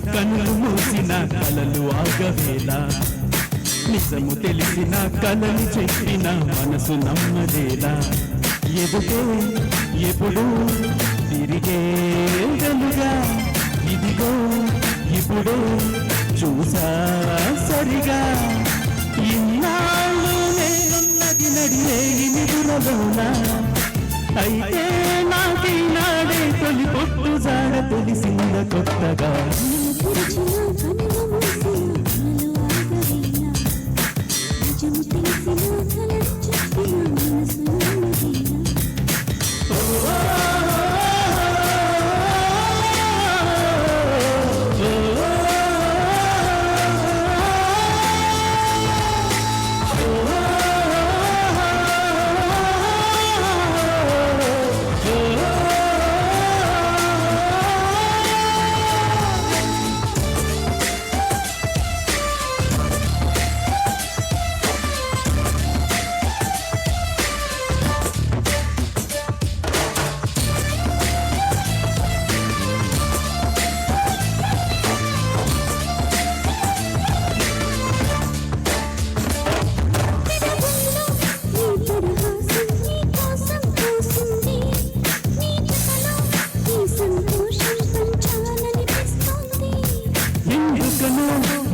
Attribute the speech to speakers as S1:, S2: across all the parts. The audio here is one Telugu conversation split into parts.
S1: కనులు మూసిన కలలు ఆగవేలా నిజము తెలిసిన కలలు చెప్పిన మనసు నమ్మదేలా ఎదుటే ఎప్పుడు తిరిగేగలుగా ఇదిగో ఇప్పుడే చూసా సరిగా ఇన్నాళ్ళు నేనున్నది నడిరేగి నిధులలోనా అయితే నాకీనాడే తొలి పొట్టు జాడ తెలిసింద కొత్తగా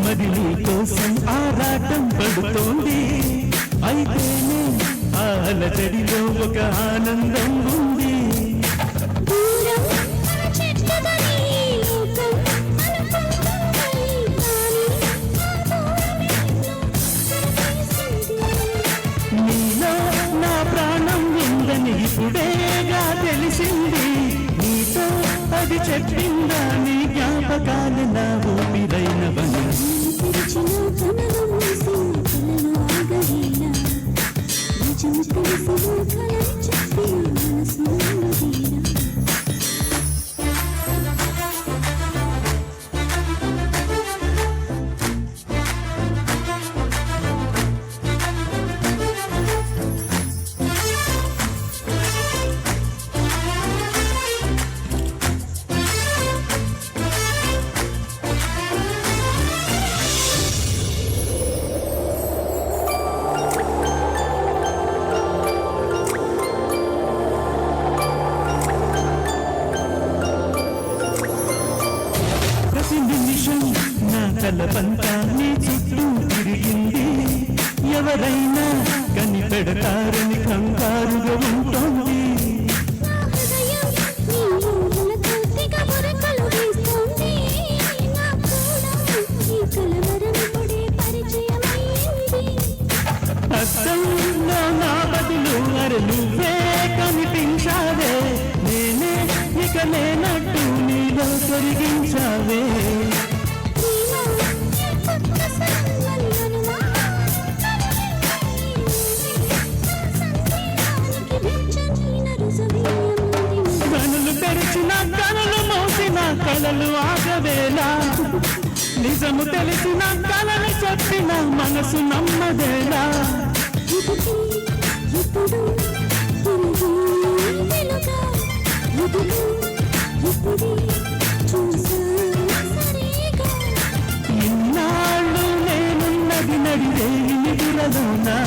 S1: మదిలి కోసం ఆరాటం పడుతోంది అయితేనే అలజడిలో ఒక ఆనందం ఉంది నీలో నా ప్రాణం ఉందని ఇప్పుడేగా తెలిసింది నీతో అది చెప్పిందా నీ జ్ఞాపకాలు నా ఊపిరైనవని కలబంతా నీ చుట్టూ తిరిగింది ఎవరైనా కనిపెడతారని కంగారుగా ఉంటుంది అద్దంలో నా బదులు అరే నువ్వే కనిపించావే నేనే ఇక లేనట్టు నీలో కరిగించావే కనులు తెరిచిన కనులు మోసిన కలలు ఆగవేలా నిజము తెలిసిన కలలు చెప్పిన మనసు నమ్మదేలా ఇన్నాళ్ళు నేనున్నది నడిరే నిధులలోనా